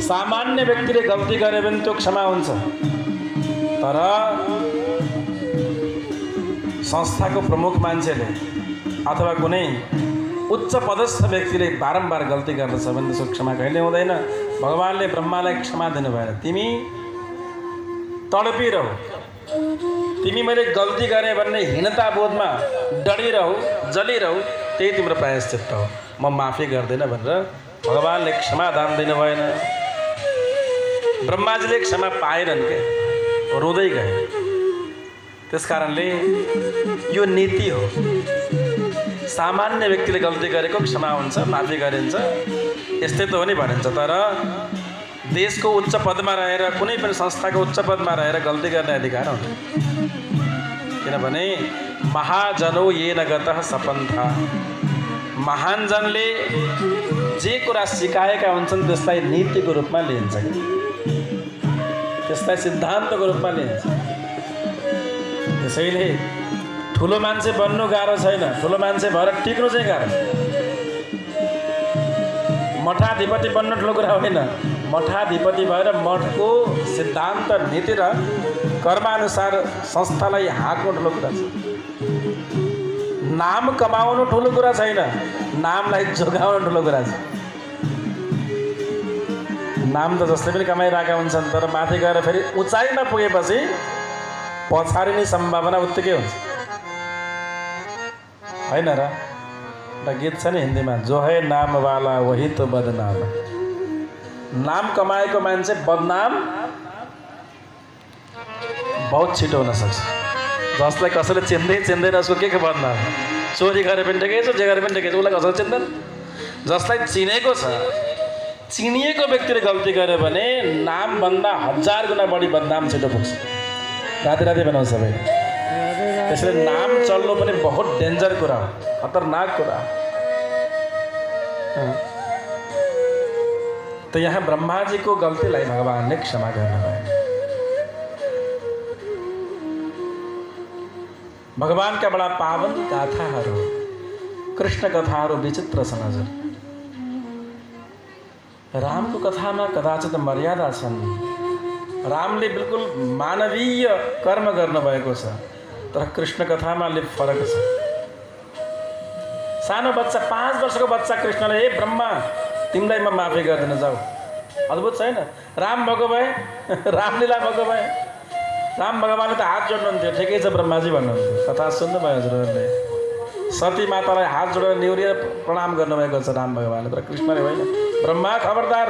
सामान्य व्यक्तिले गल्ती गरे भने त्यो क्षमा हुन्छ, तर संस्थाको प्रमुख मान्छेले अथवा कुनै उच्च पदस्थ व्यक्तिले बारम्बार गल्ती गर्दछ भने त्यसको क्षमा कहिले हुँदैन। भगवानले ब्रह्मालाई क्षमा दिनु भएन, तिमी तडपिरहौ, तिमी मैले गल्ती गरेँ भन्ने हीनता बोधमा डढिरहौ, जलिरहौ, त्यही तिम्रो प्रायश्चित्त हो, म माफी गर्दिनँ भनेर भगवानले क्षमा दान दिनु भएन। ब्रह्माजीले क्षमा पाएनन् के, रुँदै गए। त्यसकारणले यो नीति हो, सामान्य व्यक्तिले गल्ती गरेको क्षमा हुन्छ, माफी गरिन्छ, यस्तै त हो नि भनिन्छ। तर देशको उच्च पदमा रहेर, कुनै पनि संस्थाको उच्च पदमा रहेर गल्ती गर्ने अधिकार हुँदैन, किनभने महाजनो ये न गतः सपन्था, महानजनले जे कुरा सिकाएका हुन्छन् त्यसलाई नीतिको रूपमा लिन्छ, त्यसलाई सिद्धान्तको रूपमा लिन्छ। त्यसैले ठुलो मान्छे बन्नु गाह्रो छैन, ठुलो मान्छे भएर टिक्नु चाहिँ गाह्रो। मठाधिपति बन्नु ठुलो कुरा होइन, मठाधिपति भएर मठको सिद्धान्त नीति र कर्मानुसार संस्थालाई हाँक्नु ठुलो कुरा छ। नाम कमाउनु ठुलो कुरा छैन, नामलाई जोगाउनु ठुलो कुरा छ। नाम त जसले पनि कमाइरहेका हुन्छन्, तर माथि गएर फेरि उचाइमा पुगेपछि पछाडिने सम्भावना उत्तिकै हुन्छ, होइन र? एउटा गीत छ नि हिन्दीमा, जो है नाम वाला वही तो बदनाम। नाम कमाएको मान्छे बदनाम बहुत छिटो हुन सक्छ। जसलाई कसैले चिन्दैन उसको के बदनाम, चोरी गरे पनि ठिकै छ, जे गरे पनि ठिकै छ, उसलाई कसैले चिन्दैन। जसलाई चिनेको छ, चिनिएको व्यक्तिले गल्ती गर्यो भने नामभन्दा 1000 गुणा बढी बदनाम छिटो पुग्छ। राधे राधे बनाऊ सबै। त्यसैले नाम चल्नु पनि बहुत डेन्जर कुरा हो, खतरनाक कुरा। तो यहाँ ब्रह्माजीको गल्तीलाई भगवानले क्षमा गर्नुभयो। भगवानका बडा पावन गाथाहरू, कृष्ण कथाहरू विचित्र छन् हजुर। रामको कथामा कदाचित मर्यादा छन्, रामले बिल्कुल मानवीय कर्म गर्नुभएको छ, तर कृष्ण कथामा अलि फरक छ। सानो बच्चा, 5 वर्षको बच्चा कृष्णले, ए ब्रह्मा तिमीलाई म माफी गरिदिन जाऊ, अद्भुत छैन? राम भएको भए, रामलीला भएको भए, राम भगवानले त हात जोड्नुहुन्थ्यो, ठिकै छ ब्रह्माजी भन्नुहुन्थ्यो। कथा सुन्नुभयो हजुरहरूले, सती मातालाई हात जोडेर निहुरिएर प्रणाम गर्नुभएको छ राम भगवानले, तर कृष्णले होइन। ब्रह्मा खबरदार,